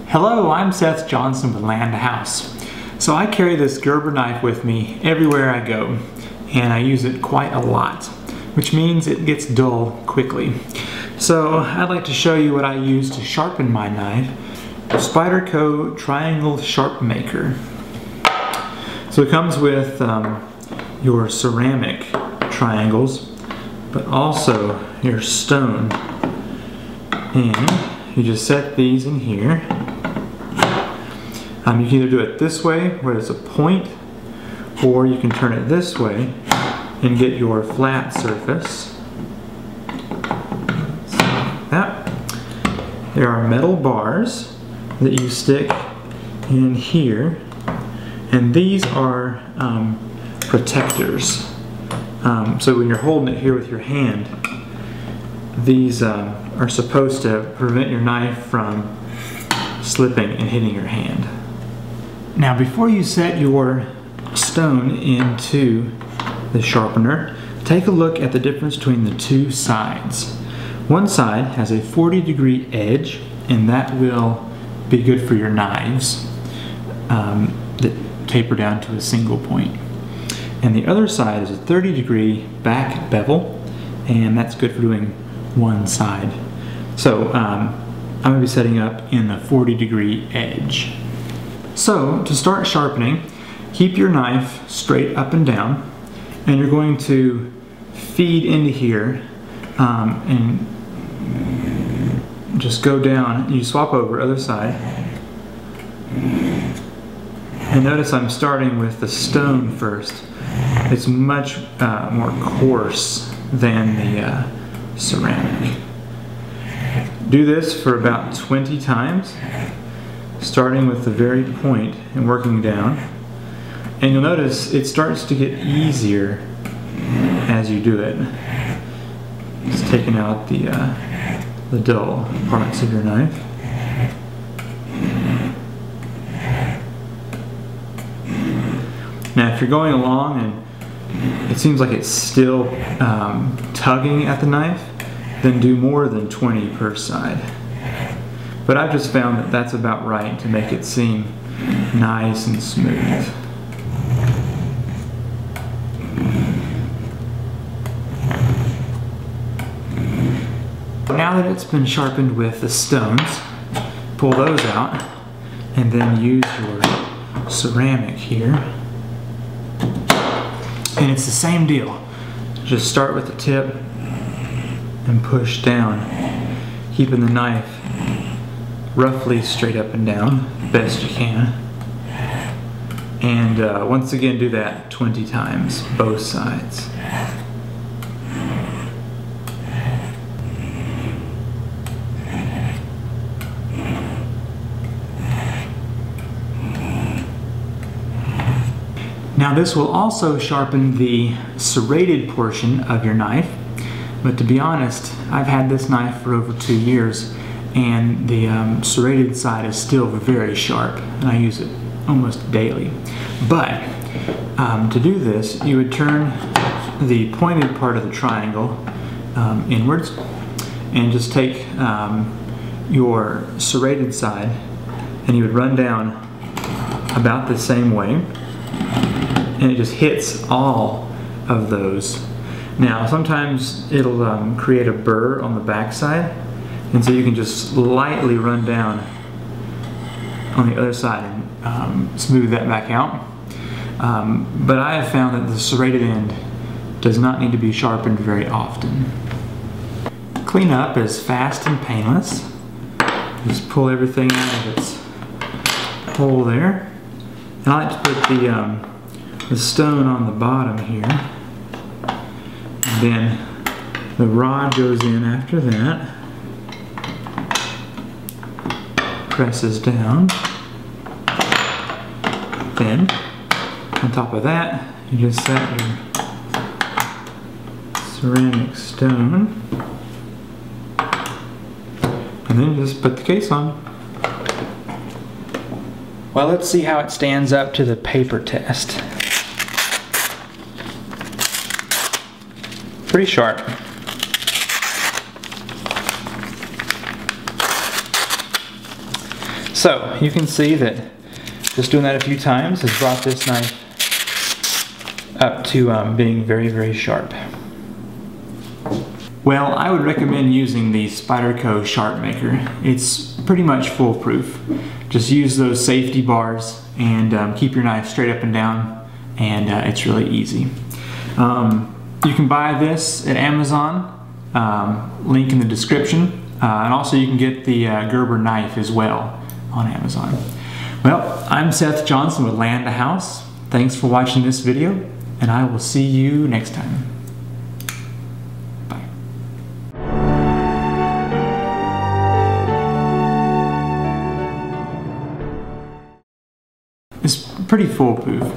Hello, I'm Seth Johnson with Land House. So I carry this Gerber knife with me everywhere I go, and I use it quite a lot, which means it gets dull quickly. So I'd like to show you what I use to sharpen my knife, Spyderco Triangle Sharpmaker. So it comes with your ceramic triangles, but also your stone. And you just set these in here. You can either do it this way, where there's a point, or you can turn it this way and get your flat surface. Like that. There are metal bars that you stick in here, and these are protectors. So when you're holding it here with your hand, these are supposed to prevent your knife from slipping and hitting your hand. Now, before you set your stone into the sharpener, take a look at the difference between the two sides. One side has a 40-degree edge, and that will be good for your knives that taper down to a single point. And the other side is a 30-degree back bevel, and that's good for doing one side. So I'm going to be setting up in the 40-degree edge. So to start sharpening, keep your knife straight up and down, and you're going to feed into here and just go down. You swap over other side, and notice I'm starting with the stone first. It's much more coarse than the ceramic. Do this for about 20 times, starting with the very point and working down. And you'll notice it starts to get easier as you do it. Just taking out the dull parts of your knife. Now if you're going along and it seems like it's still tugging at the knife, then do more than 20 per side. But I've just found that that's about right to make it seem nice and smooth. Now that it's been sharpened with the stones, pull those out and then use your ceramic here. And it's the same deal. Just start with the tip and push down, keeping the knife roughly straight up and down, best you can. And once again, do that 20 times, both sides. Now this will also sharpen the serrated portion of your knife, but to be honest, I've had this knife for over 2 years, and the serrated side is still very sharp, and I use it almost daily. But to do this, you would turn the pointed part of the triangle inwards, and just take your serrated side, and you would run down about the same way, and it just hits all of those. Now sometimes it'll create a burr on the back side, and so you can just lightly run down on the other side and smooth that back out. But I have found that the serrated end does not need to be sharpened very often. Clean up is fast and painless. Just pull everything out of its hole there. And I like to put the stone on the bottom here. And then the rod goes in after that. Presses down. Then, on top of that, you just set your ceramic stone. And then just put the case on. Well, let's see how it stands up to the paper test. Pretty sharp. So you can see that just doing that a few times has brought this knife up to being very, very sharp. Well, I would recommend using the Spyderco Sharpmaker. It's pretty much foolproof. Just use those safety bars and keep your knife straight up and down, and it's really easy. You can buy this at Amazon, link in the description, and also you can get the Gerber knife as well on Amazon. Well, I'm Seth Johnson with Land to House. Thanks for watching this video, and I will see you next time. Bye. It's pretty foolproof.